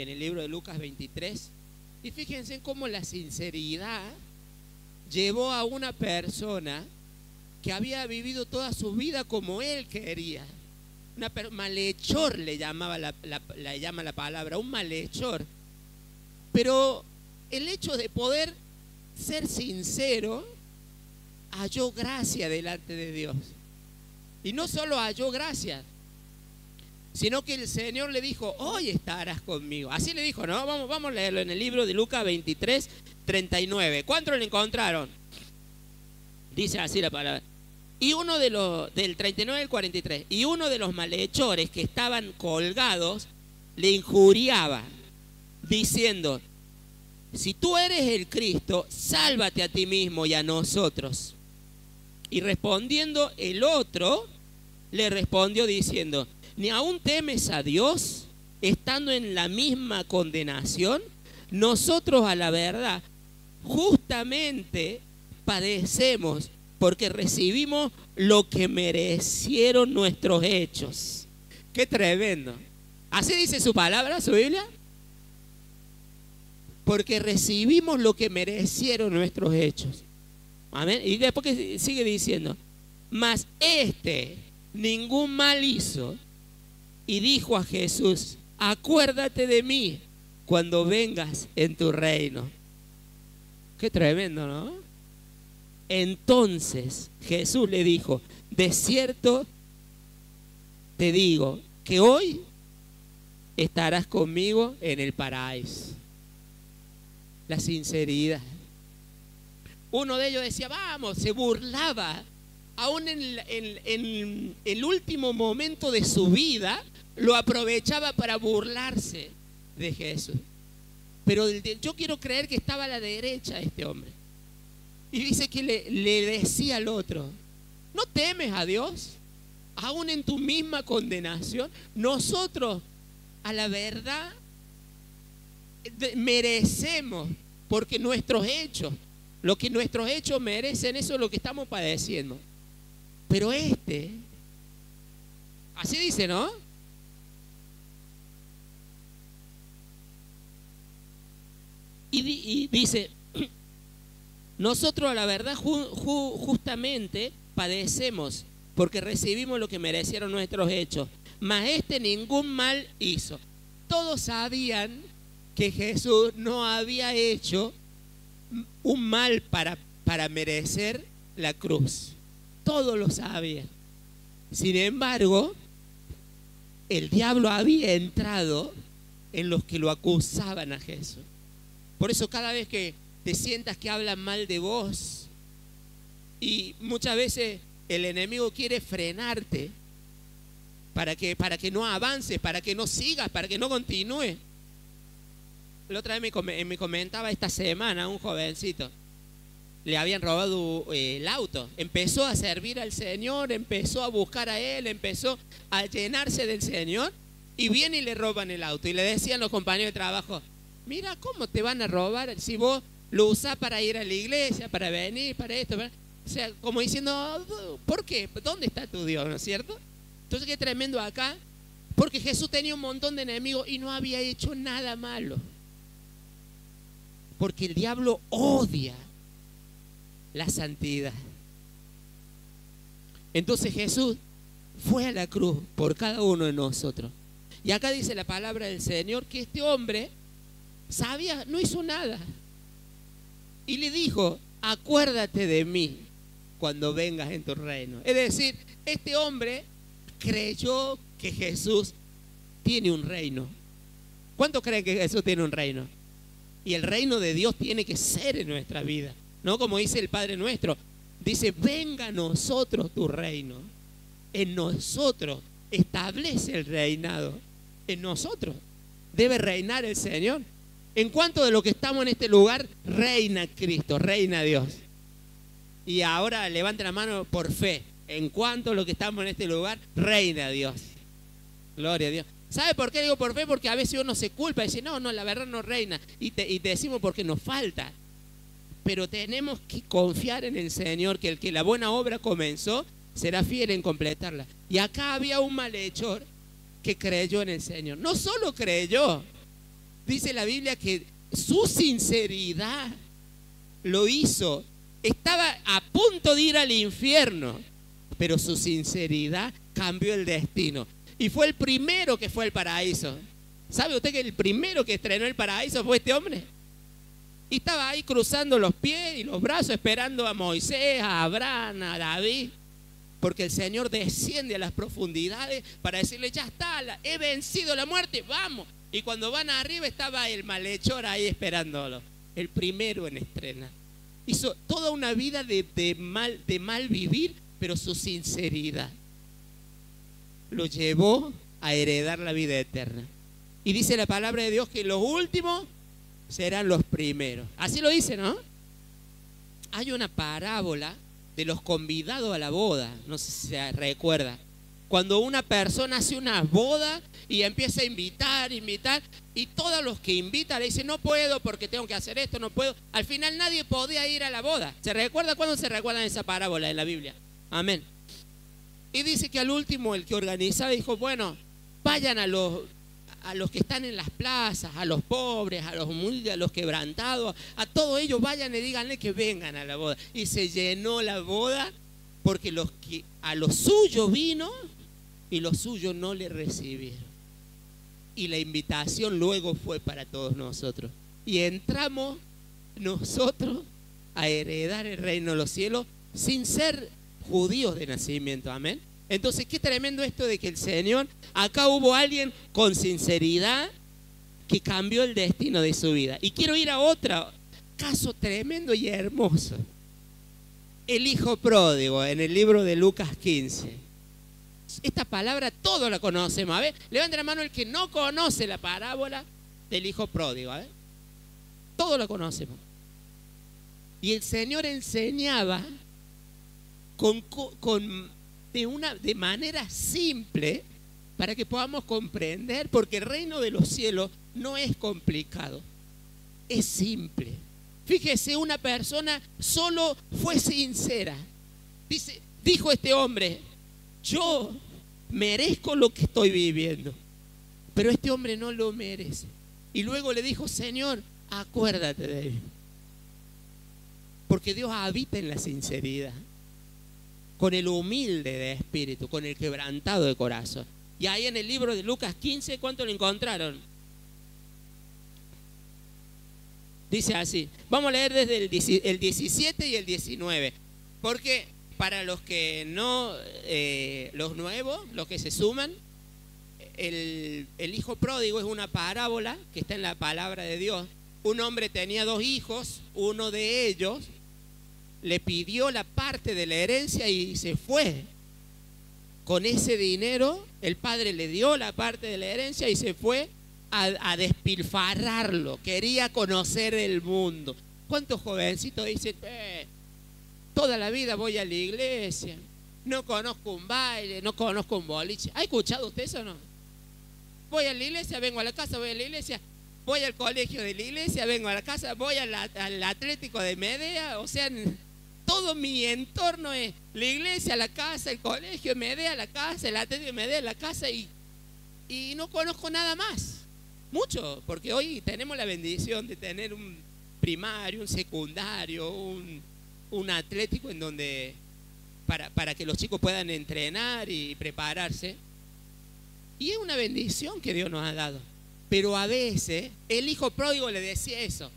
en el libro de Lucas 23. Y fíjense cómo la sinceridad llevó a una persona que había vivido toda su vida como él quería. Malhechor le llama la palabra, un malhechor. Pero el hecho de poder ser sincero halló gracia delante de Dios. Y no solo halló gracia, sino que el Señor le dijo: hoy estarás conmigo. Así le dijo, ¿no? Vamos a leerlo en el libro de Lucas 23, 39. ¿Cuántos lo encontraron? Dice así la palabra. Y uno de los, del 39 al 43, y uno de los malhechores que estaban colgados le injuriaba, diciendo: si tú eres el Cristo, sálvate a ti mismo y a nosotros. Y respondiendo el otro, le respondió diciendo: ¿ni aún temes a Dios, estando en la misma condenación? Nosotros, a la verdad, justamente padecemos, porque recibimos lo que merecieron nuestros hechos. ¡Qué tremendo! ¿Así dice su palabra, su Biblia? Porque recibimos lo que merecieron nuestros hechos. Amén. Y después que sigue diciendo: mas ningún mal hizo, y dijo a Jesús: acuérdate de mí cuando vengas en tu reino. Qué tremendo, ¿no? Entonces Jesús le dijo: de cierto te digo que hoy estarás conmigo en el paraíso. La sinceridad. Uno de ellos decía: vamos, se burlaba. Aún en el último momento de su vida, lo aprovechaba para burlarse de Jesús. Pero yo quiero creer que estaba a la derecha de este hombre. Y dice que le decía al otro: ¿no temes a Dios? Aún en tu misma condenación. Nosotros, a la verdad, merecemos, porque nuestros hechos, lo que nuestros hechos merecen, eso es lo que estamos padeciendo. Pero así dice, ¿no? Y dice: nosotros, a la verdad, justamente padecemos, porque recibimos lo que merecieron nuestros hechos. Mas ningún mal hizo. Todos sabían que Jesús no había hecho un mal para merecer la cruz. Todos lo sabían. Sin embargo, el diablo había entrado en los que lo acusaban a Jesús. Por eso cada vez que te sientas que hablan mal de vos, y muchas veces el enemigo quiere frenarte para que no avances, para que no sigas, para que no continúes. La otra vez me comentaba esta semana un jovencito, le habían robado el auto, empezó a servir al Señor, empezó a buscar a Él, empezó a llenarse del Señor, y viene y le roban el auto. Y le decían los compañeros de trabajo: mira, ¿cómo te van a robar si vos lo usás para ir a la iglesia, para venir, para esto? O sea, como diciendo: ¿por qué? ¿Dónde está tu Dios? ¿No es cierto? Entonces, qué tremendo acá, porque Jesús tenía un montón de enemigos y no había hecho nada malo. Porque el diablo odia la santidad. Entonces Jesús fue a la cruz por cada uno de nosotros. Y acá dice la palabra del Señor que este hombre sabía, no hizo nada. Y le dijo: acuérdate de mí cuando vengas en tu reino. Es decir, este hombre creyó que Jesús tiene un reino. ¿Cuántos creen que Jesús tiene un reino? Y el reino de Dios tiene que ser en nuestra vida, ¿no? Como dice el Padre nuestro, dice: venga a nosotros tu reino. En nosotros establece el reinado. En nosotros debe reinar el Señor. En cuanto de lo que estamos en este lugar, reina Cristo, reina Dios. Y ahora levante la mano por fe. En cuanto a lo que estamos en este lugar, reina Dios. Gloria a Dios. ¿Sabe por qué digo por fe? Porque a veces uno se culpa y dice: no, la verdad no reina. Y te decimos porque nos falta. Pero tenemos que confiar en el Señor, que el que la buena obra comenzó será fiel en completarla. Y acá había un malhechor que creyó en el Señor. No solo creyó, Dice la Biblia que su sinceridad lo hizo. Estaba a punto de ir al infierno, pero su sinceridad cambió el destino. Y fue el primero que fue al paraíso. ¿Sabe usted que el primero que estrenó el paraíso fue este hombre? Y estaba ahí cruzando los pies y los brazos esperando a Moisés, a Abraham, a David. Porque el Señor desciende a las profundidades para decirle, ya está, he vencido la muerte, vamos. Y cuando van arriba estaba el malhechor ahí esperándolo. El primero en estrenar. Hizo toda una vida de mal vivir, pero su sinceridad lo llevó a heredar la vida eterna. Y dice la palabra de Dios que los últimos serán los primeros. Así lo dice, ¿no? Hay una parábola de los convidados a la boda, no sé si se recuerda. Cuando una persona hace una boda y empieza a invitar, y todos los que invitan le dicen, no puedo porque tengo que hacer esto, no puedo. Al final nadie podía ir a la boda. ¿Se recuerda? ¿Cuándo se recuerda esa parábola en la Biblia? Amén. Y dice que al último el que organizaba dijo, bueno, vayan a los que están en las plazas, a los pobres, a los humildes, a los quebrantados, a todos ellos vayan y díganle que vengan a la boda. Y se llenó la boda porque los que a los suyos vino y los suyos no le recibieron. Y la invitación luego fue para todos nosotros. Y entramos nosotros a heredar el reino de los cielos sin ser judíos de nacimiento. Amén. Entonces, qué tremendo esto de que el Señor, acá hubo alguien con sinceridad que cambió el destino de su vida. Y quiero ir a otro caso tremendo y hermoso. El hijo pródigo, en el libro de Lucas 15. Esta palabra todos la conocemos. A ver, levante la mano el que no conoce la parábola del hijo pródigo. A ver, todos la conocemos. Y el Señor enseñaba de manera simple para que podamos comprender, porque el reino de los cielos no es complicado, es simple. Fíjese, una persona solo fue sincera. Dijo este hombre, yo merezco lo que estoy viviendo, pero este hombre no lo merece. Y luego le dijo, Señor, acuérdate de él. Porque Dios habita en la sinceridad, con el humilde de espíritu, con el quebrantado de corazón. Y ahí en el libro de Lucas 15, ¿cuánto lo encontraron? Dice así, vamos a leer desde el 17 y el 19, porque para los que no, los nuevos, los que se suman, el hijo pródigo es una parábola que está en la palabra de Dios. Un hombre tenía 2 hijos, uno de ellos le pidió la parte de la herencia y se fue. Con ese dinero, el padre le dio la parte de la herencia y se fue a despilfarrarlo. Quería conocer el mundo. ¿Cuántos jovencitos dicen, toda la vida voy a la iglesia, no conozco un baile, no conozco un boliche? ¿Ha escuchado usted eso o no? Voy a la iglesia, vengo a la casa, voy a la iglesia, voy al colegio de la iglesia, vengo a la casa, voy al Atlético de Medea. O sea, todo mi entorno es la iglesia, la casa, el colegio, Medea, la casa, el Atlético de Medea, la casa, y no conozco nada más. Mucho, porque hoy tenemos la bendición de tener un primario, un secundario, un atlético en donde para que los chicos puedan entrenar y prepararse. Y es una bendición que Dios nos ha dado. Pero a veces el hijo pródigo le decía eso: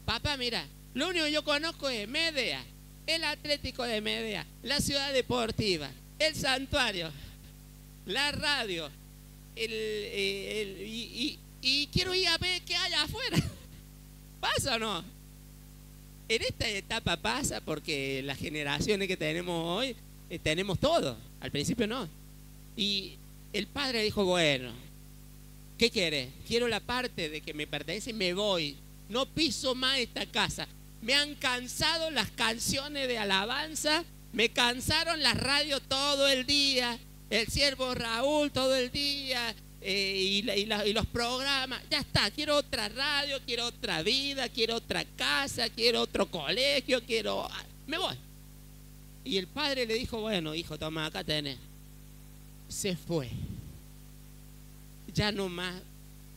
papá, mira, lo único que yo conozco es Medea, el Atlético de Medea, la ciudad deportiva, el santuario, la radio, y quiero ir a ver qué hay afuera. ¿Pasa o no? En esta etapa pasa, porque las generaciones que tenemos hoy tenemos todo. Al principio no. Y el padre dijo, bueno, ¿qué querés? Quiero la parte de que me pertenece y me voy. No piso más esta casa. Me han cansado las canciones de alabanza, me cansaron las radios todo el día, el siervo Raúl todo el día, y los programas. Ya está, quiero otra radio, quiero otra vida, quiero otra casa, quiero otro colegio, me voy. Y el padre le dijo, bueno, hijo, toma, acá tenés. Se fue. Ya no más.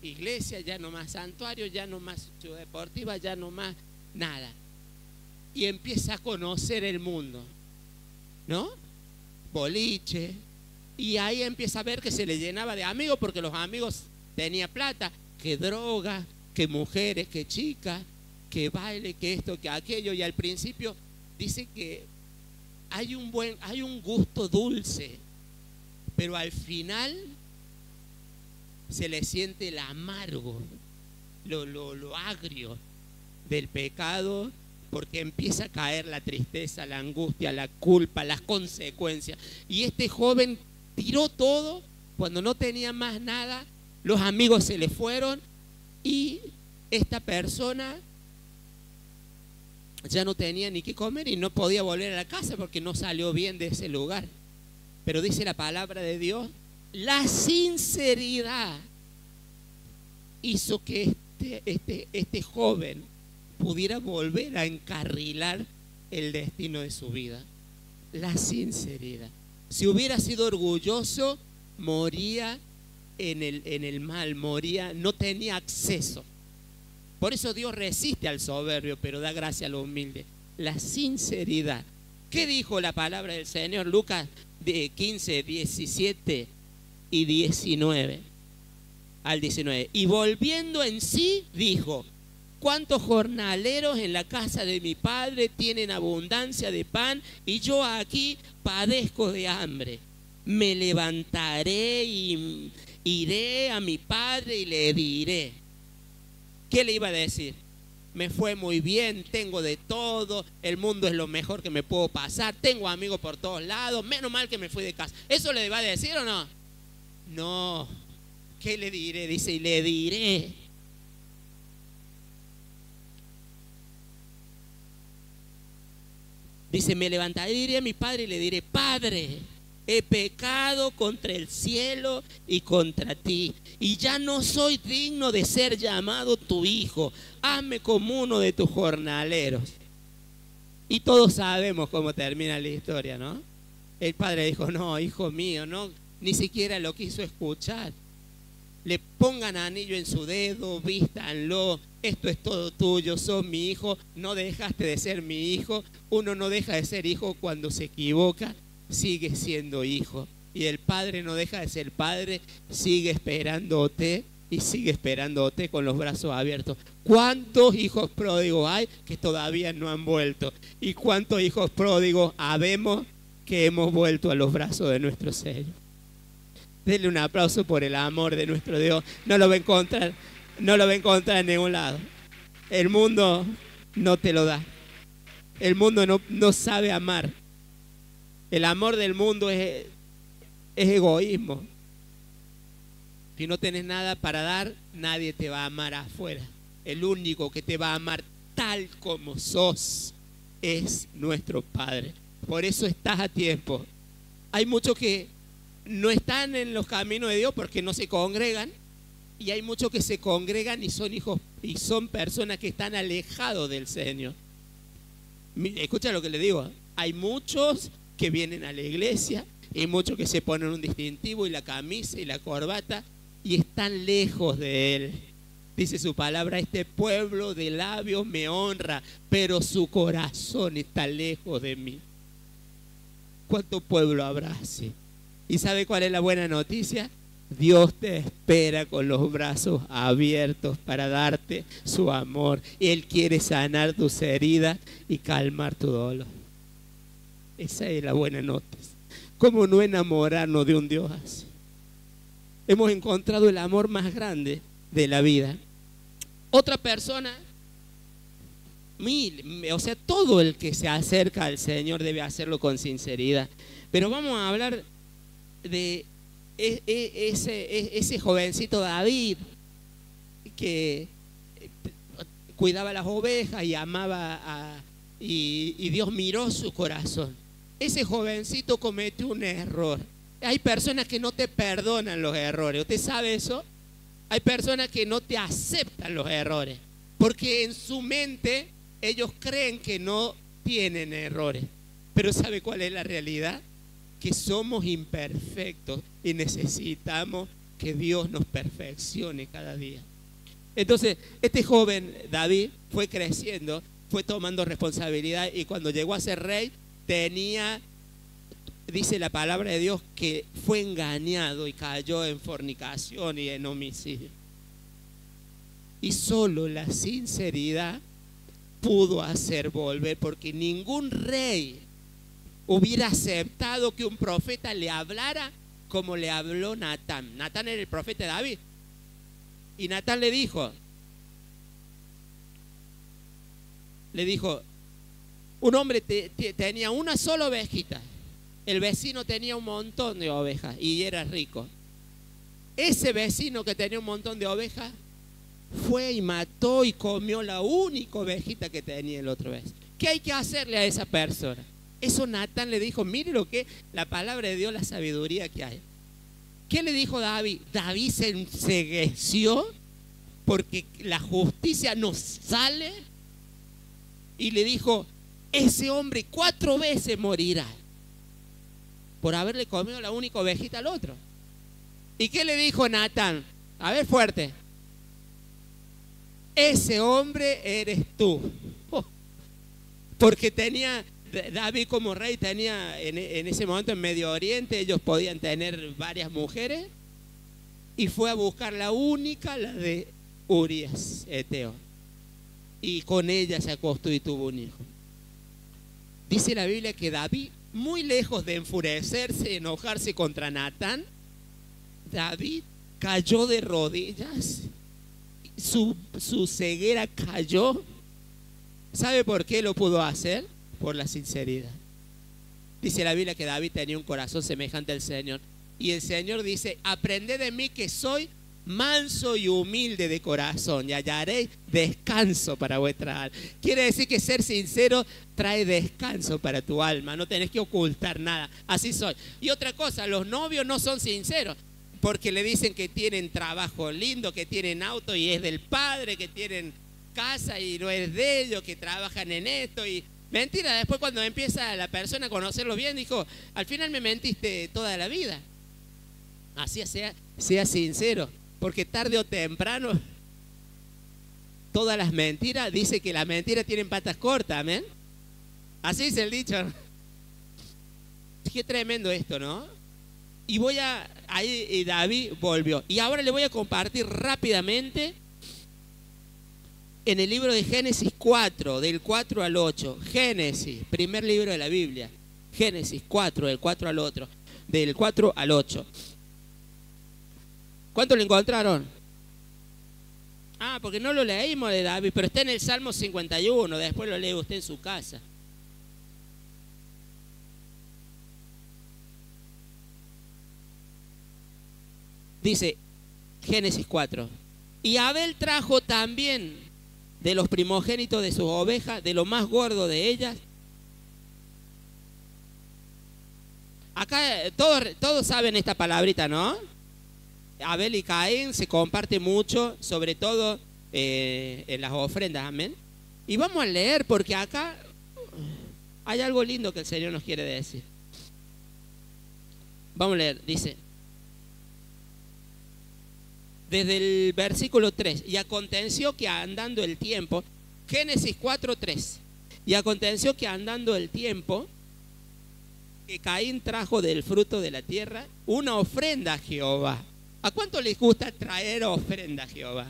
iglesia, ya no más santuario, ya no más ciudad deportiva, ya no más nada. Y empieza a conocer el mundo, ¿no? Boliche. Y ahí empieza a ver que se le llenaba de amigos, porque los amigos tenían plata, que droga, que mujeres, que chicas, que baile, que esto, que aquello. Y al principio dice que hay un gusto dulce, pero al final se le siente el amargo, lo agrio del pecado, porque empieza a caer la tristeza, la angustia, la culpa, las consecuencias. Y este joven tiró todo cuando no tenía más nada, los amigos se le fueron y esta persona ya no tenía ni qué comer y no podía volver a la casa porque no salió bien de ese lugar. Pero dice la palabra de Dios, la sinceridad hizo que este joven pudiera volver a encarrilar el destino de su vida. La sinceridad. Si hubiera sido orgulloso, moría en el mal, moría, no tenía acceso. Por eso Dios resiste al soberbio, pero da gracia a los humildes. La sinceridad. ¿Qué dijo la palabra del Señor? Lucas 15, 17 y 19 al 19. Y volviendo en sí, dijo: ¿cuántos jornaleros en la casa de mi padre tienen abundancia de pan y yo aquí padezco de hambre? Me levantaré y iré a mi padre y le diré. ¿Qué le iba a decir? Me fue muy bien, tengo de todo, el mundo es lo mejor que me puedo pasar, tengo amigos por todos lados, menos mal que me fui de casa. ¿Eso le va a decir o no? No. ¿Qué le diré? Dice, y le diré. Dice, me levantaré y iré a mi padre y le diré: Padre, he pecado contra el cielo y contra ti, y ya no soy digno de ser llamado tu hijo. Hazme como uno de tus jornaleros. Y todos sabemos cómo termina la historia, ¿no? El padre dijo: no, hijo mío, no, ni siquiera lo quiso escuchar. Le pongan anillo en su dedo, vístanlo, esto es todo tuyo, sos mi hijo, no dejaste de ser mi hijo. Uno no deja de ser hijo cuando se equivoca, sigue siendo hijo. Y el padre no deja de ser padre, sigue esperándote y sigue esperándote con los brazos abiertos. ¿Cuántos hijos pródigos hay que todavía no han vuelto? ¿Y cuántos hijos pródigos habemos que hemos vuelto a los brazos de nuestro Señor? Denle un aplauso por el amor de nuestro Dios. No lo va a encontrar, no lo va a encontrar en ningún lado. El mundo no te lo da. El mundo no sabe amar. El amor del mundo es egoísmo. Si no tienes nada para dar, nadie te va a amar afuera. El único que te va a amar tal como sos es nuestro Padre. Por eso estás a tiempo. Hay muchos que no están en los caminos de Dios porque no se congregan, y hay muchos que se congregan y son hijos y son personas que están alejados del Señor. Escucha lo que le digo, hay muchos que vienen a la iglesia y muchos que se ponen un distintivo y la camisa y la corbata y están lejos de Él. Dice su palabra: este pueblo de labios me honra, pero su corazón está lejos de mí. ¿Cuánto pueblo habrá así? ¿Y sabe cuál es la buena noticia? Dios te espera con los brazos abiertos para darte su amor. Él quiere sanar tus heridas y calmar tu dolor. Esa es la buena noticia. ¿Cómo no enamorarnos de un Dios así? Hemos encontrado el amor más grande de la vida. Otra persona, o sea, todo el que se acerca al Señor debe hacerlo con sinceridad. Pero vamos a hablar de ese jovencito David que cuidaba las ovejas y amaba y Dios miró su corazón. Ese jovencito cometió un error. Hay personas que no te perdonan los errores. ¿Usted sabe eso? Hay personas que no te aceptan los errores porque en su mente ellos creen que no tienen errores. Pero ¿sabe cuál es la realidad? Que somos imperfectos y necesitamos que Dios nos perfeccione cada día. Entonces, este joven David fue creciendo, fue tomando responsabilidad y cuando llegó a ser rey tenía, dice la palabra de Dios, que fue engañado y cayó en fornicación y en homicidio. Y solo la sinceridad pudo hacer volver, porque ningún rey hubiera aceptado que un profeta le hablara como le habló Natán. Natán era el profeta de David. Y Natán le dijo, un hombre tenía una sola ovejita. El vecino tenía un montón de ovejas y era rico. Ese vecino que tenía un montón de ovejas fue y mató y comió la única ovejita que tenía el otro vecino. ¿Qué hay que hacerle a esa persona? Eso Natán le dijo. Mire lo que la palabra de Dios, la sabiduría que hay. ¿Qué le dijo David? David se encegueció porque la justicia no sale y le dijo, ese hombre 4 veces morirá por haberle comido la única ovejita al otro. ¿Y qué le dijo Natán? A ver, fuerte. Ese hombre eres tú. Porque David como rey tenía en ese momento en Medio Oriente, ellos podían tener varias mujeres, y fue a buscar la única, la de Urías Eteo, y con ella se acostó y tuvo un hijo. Dice la Biblia que David, muy lejos de enfurecerse, enojarse contra Natán, David cayó de rodillas, su ceguera cayó. ¿Sabe por qué lo pudo hacer? Por la sinceridad. Dice la Biblia que David tenía un corazón semejante al Señor. Y el Señor dice, aprended de mí que soy manso y humilde de corazón y hallaréis descanso para vuestra alma. Quiere decir que ser sincero trae descanso para tu alma. No tenés que ocultar nada. Así soy. Y otra cosa, los novios no son sinceros porque le dicen que tienen trabajo lindo, que tienen auto y es del padre, que tienen casa y no es de ellos, que trabajan en esto y mentira. Después cuando empieza la persona a conocerlo bien, dijo, al final me mentiste toda la vida. Así sea sincero, porque tarde o temprano todas las mentiras, dice que las mentiras tienen patas cortas, amén. Así es el dicho. Qué tremendo esto, ¿no? Y ahí David volvió. Y ahora le voy a compartir rápidamente en el libro de Génesis 4, del 4 al 8. Génesis, primer libro de la Biblia. Génesis 4, del 4 al 8. Del 4 al 8. ¿Cuánto lo encontraron? Ah, porque no lo leímos de David, pero está en el Salmo 51. Después lo lee usted en su casa. Dice Génesis 4. Y Abel trajo también de los primogénitos de sus ovejas, de lo más gordo de ellas. Acá todos saben esta palabrita, ¿no? Abel y Caín se comparte mucho, sobre todo en las ofrendas, amén. Y vamos a leer porque acá hay algo lindo que el Señor nos quiere decir. Vamos a leer, dice, desde el versículo 3, y aconteció que andando el tiempo, Génesis 4:3, y aconteció que andando el tiempo, que Caín trajo del fruto de la tierra una ofrenda a Jehová. ¿A cuánto les gusta traer ofrenda a Jehová?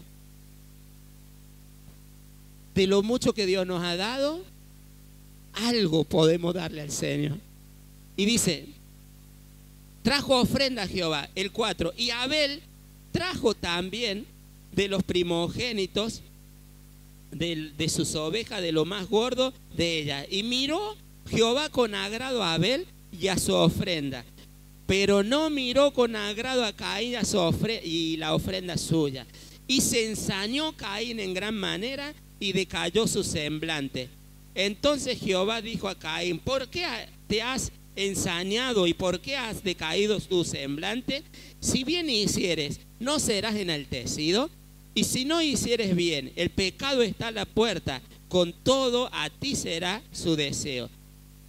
De lo mucho que Dios nos ha dado, algo podemos darle al Señor. Y dice, trajo ofrenda a Jehová, el 4, y Abel trajo también de los primogénitos de sus ovejas, de lo más gordo de ellas. Y miró Jehová con agrado a Abel y a su ofrenda, pero no miró con agrado a Caín y la ofrenda suya. Y se ensañó Caín en gran manera y decayó su semblante. Entonces Jehová dijo a Caín, ¿por qué te has ensañado y por qué has decaído tu semblante? Si bien hicieres, ¿no serás enaltecido? Y si no hicieres bien, el pecado está a la puerta, con todo a ti será su deseo,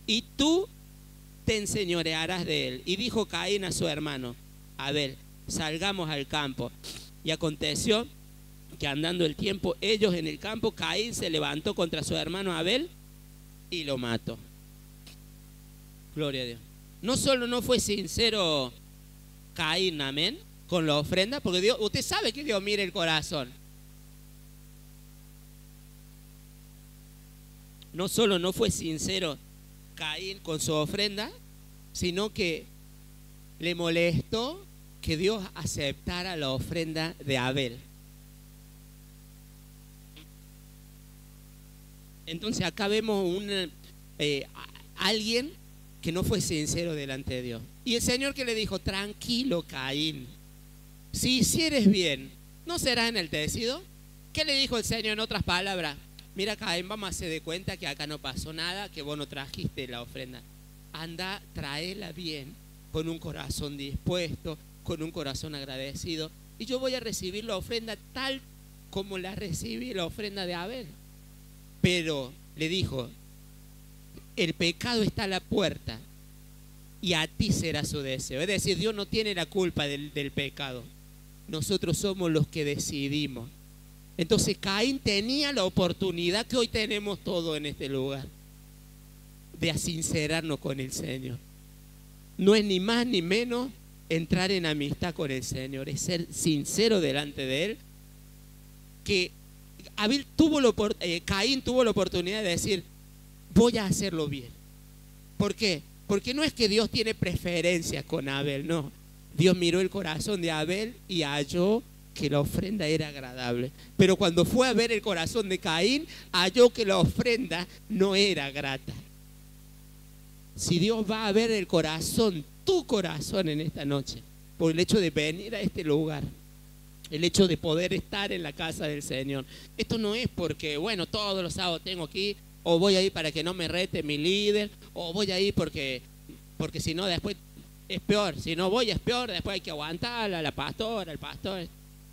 y tú te enseñorearás de él. Y dijo Caín a su hermano Abel, salgamos al campo. Y aconteció que andando el tiempo, ellos en el campo, Caín se levantó contra su hermano Abel y lo mató. Gloria a Dios. No solo no fue sincero Caín, amén, con la ofrenda, porque Dios, usted sabe que Dios mira el corazón. No solo no fue sincero Caín con su ofrenda, sino que le molestó que Dios aceptara la ofrenda de Abel. Entonces acá vemos alguien que no fue sincero delante de Dios. Y el Señor que le dijo, tranquilo Caín, si hicieres bien, ¿no serás enaltecido? ¿Qué le dijo el Señor en otras palabras? Mira Caín, vamos a hacer de cuenta que acá no pasó nada, que vos no trajiste la ofrenda. Anda, tráela bien, con un corazón dispuesto, con un corazón agradecido. Y yo voy a recibir la ofrenda tal como la recibí la ofrenda de Abel. Pero le dijo, el pecado está a la puerta y a ti será su deseo. Es decir, Dios no tiene la culpa del pecado. Nosotros somos los que decidimos. Entonces Caín tenía la oportunidad que hoy tenemos todos en este lugar de sincerarnos con el Señor. No es ni más ni menos entrar en amistad con el Señor, es ser sincero delante de Él. Que Caín tuvo la oportunidad de decir, voy a hacerlo bien. ¿Por qué? Porque no es que Dios tiene preferencia con Abel, no. Dios miró el corazón de Abel y halló que la ofrenda era agradable. Pero cuando fue a ver el corazón de Caín, halló que la ofrenda no era grata. Si Dios va a ver el corazón, tu corazón en esta noche, por el hecho de venir a este lugar, el hecho de poder estar en la casa del Señor. Esto no es porque, bueno, todos los sábados tengo aquí, o voy a ir para que no me rete mi líder, o voy a ir porque si no después es peor. Si no voy es peor, después hay que aguantar a la pastora, al pastor.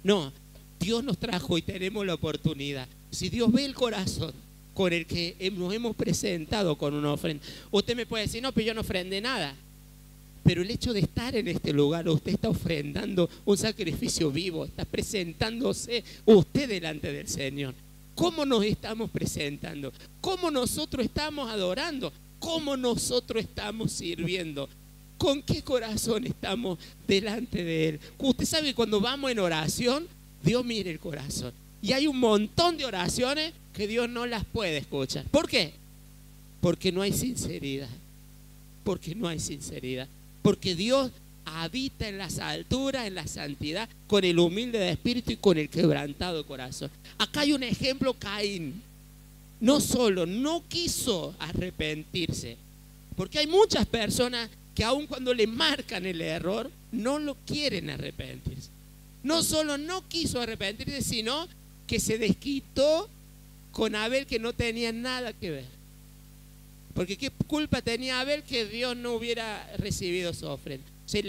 No, Dios nos trajo y tenemos la oportunidad. Si Dios ve el corazón con el que nos hemos presentado con una ofrenda, usted me puede decir, no, pero yo no ofrendé nada. Pero el hecho de estar en este lugar, usted está ofrendando un sacrificio vivo, está presentándose usted delante del Señor. ¿Cómo nos estamos presentando? ¿Cómo nosotros estamos adorando? ¿Cómo nosotros estamos sirviendo? ¿Con qué corazón estamos delante de Él? Usted sabe que cuando vamos en oración, Dios mira el corazón. Y hay un montón de oraciones que Dios no las puede escuchar. ¿Por qué? Porque no hay sinceridad. Porque no hay sinceridad. Porque Dios habita en las alturas, en la santidad, con el humilde de espíritu y con el quebrantado de corazón. Acá hay un ejemplo, Caín. No solo no quiso arrepentirse, porque hay muchas personas que aun cuando le marcan el error, no lo quieren arrepentirse. No solo no quiso arrepentirse, sino que se desquitó con Abel, que no tenía nada que ver. Porque qué culpa tenía Abel que Dios no hubiera recibido su ofrenda. O sea,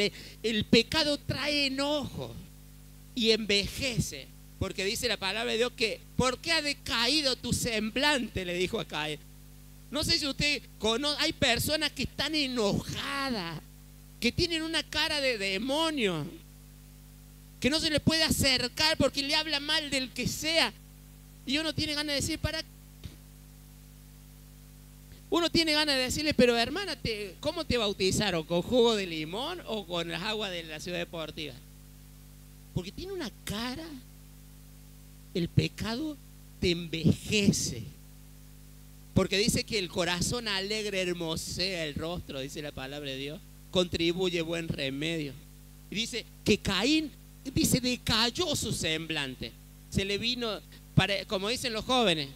el pecado trae enojo y envejece. Porque dice la palabra de Dios que, ¿por qué ha decaído tu semblante? Le dijo a Caín. No sé si usted conoce, hay personas que están enojadas, que tienen una cara de demonio, que no se le puede acercar porque le habla mal del que sea. Y uno tiene ganas de decir, uno tiene ganas de decirle, pero hermana, ¿cómo te bautizaron? ¿Con jugo de limón o con las aguas de la ciudad deportiva? Porque tiene una cara, el pecado te envejece. Porque dice que el corazón alegre hermosea el rostro, dice la palabra de Dios, contribuye buen remedio. Y dice que Caín, dice, decayó su semblante. Se le vino, como dicen los jóvenes,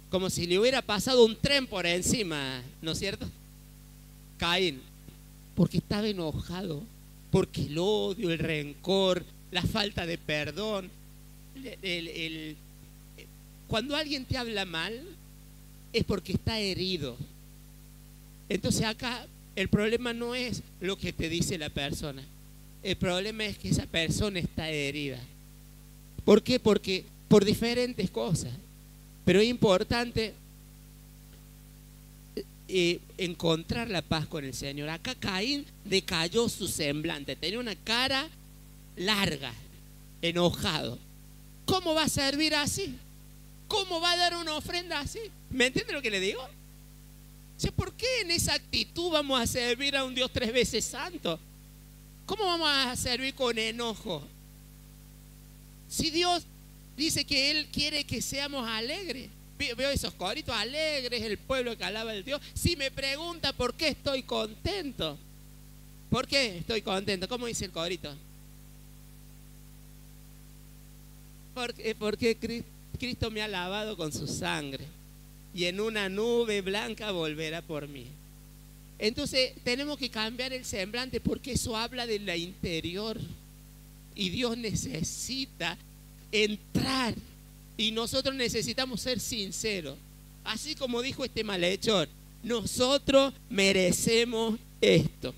como si le hubiera pasado un tren por encima, ¿no es cierto? Caín, porque estaba enojado, porque el odio, el rencor, la falta de perdón, cuando alguien te habla mal, es porque está herido. Entonces acá el problema no es lo que te dice la persona, el problema es que esa persona está herida. ¿Por qué? Porque por diferentes cosas. Pero es importante encontrar la paz con el Señor. Acá Caín decayó su semblante, tenía una cara larga, enojado. ¿Cómo va a servir así? ¿Cómo va a dar una ofrenda así? ¿Me entiende lo que le digo? O sea, ¿por qué en esa actitud vamos a servir a un Dios 3 veces santo? ¿Cómo vamos a servir con enojo? Si Dios dice que Él quiere que seamos alegres. Veo esos coritos alegres, el pueblo que alaba al Dios. Si me pregunta por qué estoy contento. ¿Por qué estoy contento? ¿Cómo dice el corito? Porque Cristo me ha lavado con su sangre. Y en una nube blanca volverá por mí. Entonces tenemos que cambiar el semblante, porque eso habla de la interior. Y Dios necesita entrar. Y nosotros necesitamos ser sinceros. Así como dijo este malhechor, nosotros merecemos esto.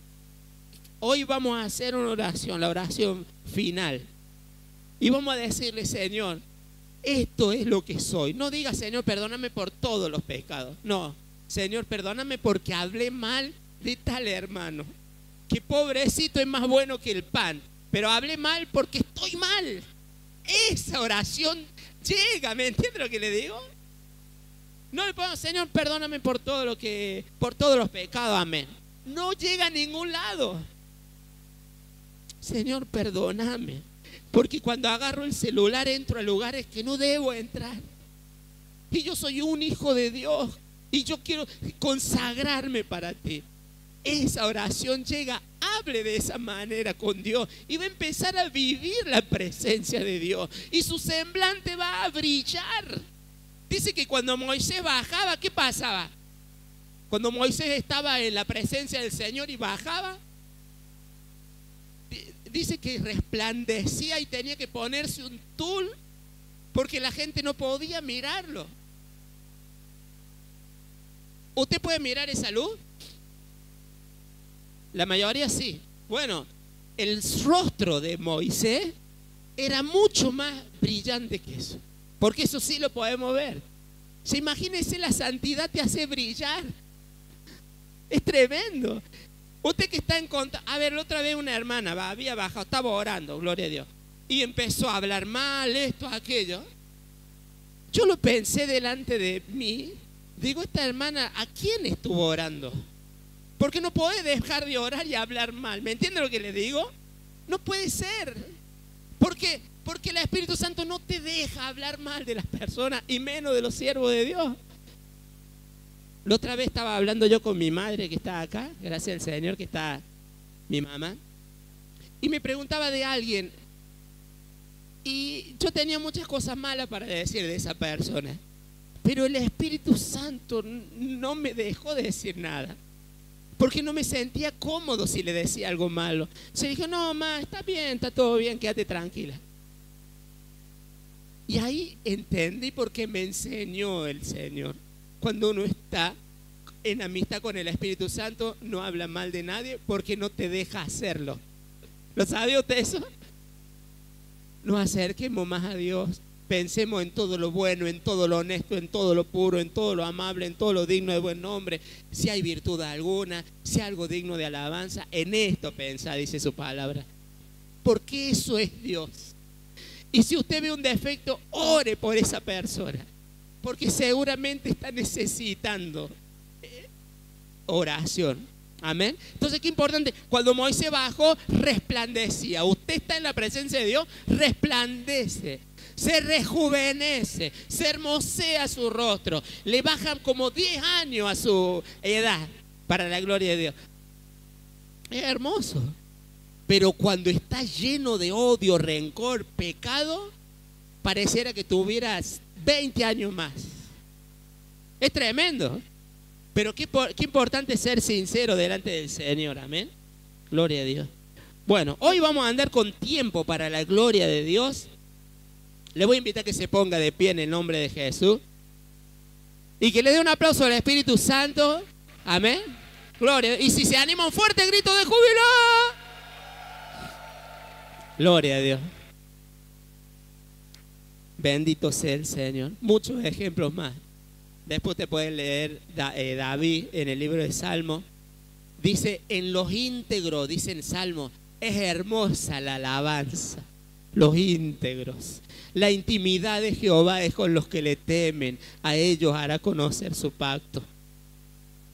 Hoy vamos a hacer una oración, la oración final. Y vamos a decirle: Señor, esto es lo que soy. No diga: Señor, perdóname por todos los pecados. No, Señor, perdóname porque hablé mal de tal hermano, que pobrecito es más bueno que el pan, pero hablé mal porque estoy mal. Esa oración llega, ¿me entiende lo que le digo? No le pongo: Señor, perdóname por todos los pecados, amén. No llega a ningún lado. Señor, perdóname, porque cuando agarro el celular entro a lugares que no debo entrar. Y yo soy un hijo de Dios y yo quiero consagrarme para ti. Esa oración llega. Hable de esa manera con Dios y va a empezar a vivir la presencia de Dios, y su semblante va a brillar. Dice que cuando Moisés bajaba, ¿qué pasaba? Cuando Moisés estaba en la presencia del Señor y bajaba, dice que resplandecía y tenía que ponerse un tul porque la gente no podía mirarlo. ¿Usted puede mirar esa luz? La mayoría sí. Bueno, el rostro de Moisés era mucho más brillante que eso, porque eso sí lo podemos ver. Se imagínese, la santidad te hace brillar. Es tremendo. Usted que está en contra. A ver, la otra vez una hermana había bajado, estaba orando, gloria a Dios, y empezó a hablar mal, esto, aquello. Yo lo pensé delante de mí. Digo: esta hermana, ¿a quién estuvo orando? Porque no puede dejar de orar y hablar mal. ¿Me entiende lo que le digo? No puede ser. Porque el Espíritu Santo no te deja hablar mal de las personas, y menos de los siervos de Dios. La otra vez estaba hablando yo con mi madre, que está acá, gracias al Señor que está mi mamá, y me preguntaba de alguien, y yo tenía muchas cosas malas para decir de esa persona, pero el Espíritu Santo no me dejó decir nada, porque no me sentía cómodo si le decía algo malo. Se dijo: no, mamá, está bien, está todo bien, quédate tranquila. Y ahí entendí por qué me enseñó el Señor. Cuando uno está en amistad con el Espíritu Santo, no habla mal de nadie porque no te deja hacerlo. ¿Lo sabe usted eso? Nos acerquemos más a Dios. Pensemos en todo lo bueno, en todo lo honesto, en todo lo puro, en todo lo amable, en todo lo digno de buen nombre. Si hay virtud alguna, si hay algo digno de alabanza, en esto pensa, dice su palabra. Porque eso es Dios. Y si usted ve un defecto, ore por esa persona, porque seguramente está necesitando oración. Amén. Entonces, qué importante. Cuando Moisés bajó, resplandecía. Usted está en la presencia de Dios, resplandece, se rejuvenece, se hermosea su rostro, le bajan como 10 años a su edad, para la gloria de Dios. Es hermoso. Pero cuando está lleno de odio, rencor, pecado, pareciera que tuvieras 20 años más. Es tremendo. Pero qué importante ser sincero delante del Señor. Amén. Gloria a Dios. Bueno, hoy vamos a andar con tiempo para la gloria de Dios. Le voy a invitar a que se ponga de pie en el nombre de Jesús. Y que le dé un aplauso al Espíritu Santo. Amén. Gloria. Y si se anima, un fuerte grito de júbilo. Gloria a Dios. Bendito sea el Señor. Muchos ejemplos más. Después te puedes leer David en el libro de Salmos. Dice: en los íntegros, dice en Salmo, Es hermosa la alabanza, los íntegros. La intimidad de Jehová es con los que le temen. A ellos hará conocer su pacto.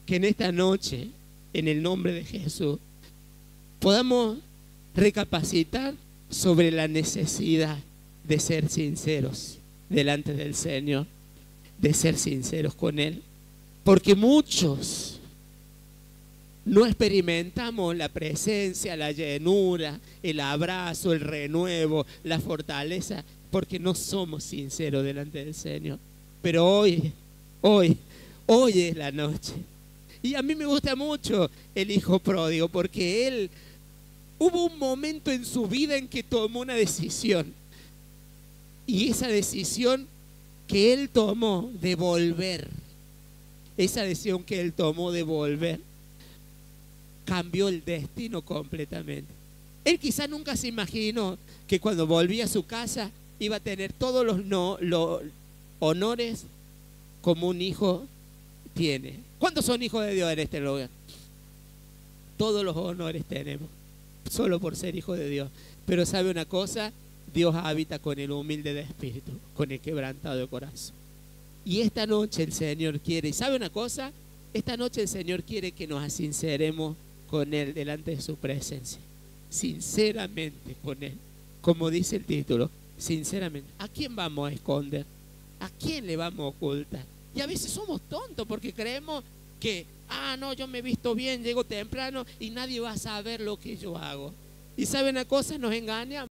Que en esta noche, en el nombre de Jesús, podamos recapacitar sobre la necesidad de ser sinceros delante del Señor, de ser sinceros con Él. Porque muchos no experimentamos la presencia, la llenura, el abrazo, el renuevo, la fortaleza, porque no somos sinceros delante del Señor. Pero hoy es la noche. Y a mí me gusta mucho el hijo pródigo, porque él hubo un momento en su vida en que tomó una decisión. Y esa decisión que él tomó de volver, cambió el destino completamente. Él quizá nunca se imaginó que cuando volvía a su casa iba a tener todos los honores como un hijo tiene. ¿Cuántos son hijos de Dios en este lugar? Todos los honores tenemos, solo por ser hijo de Dios. Pero ¿sabe una cosa? Dios habita con el humilde de espíritu, con el quebrantado de corazón. Y esta noche el Señor quiere, ¿y sabe una cosa? Esta noche el Señor quiere que nos asinceremos con Él delante de su presencia. Sinceramente con Él. Como dice el título, sinceramente. ¿A quién vamos a esconder? ¿A quién le vamos a ocultar? Y a veces somos tontos porque creemos que, no, yo me he visto bien, llego temprano y nadie va a saber lo que yo hago. Y ¿saben una cosa? Nos engañamos.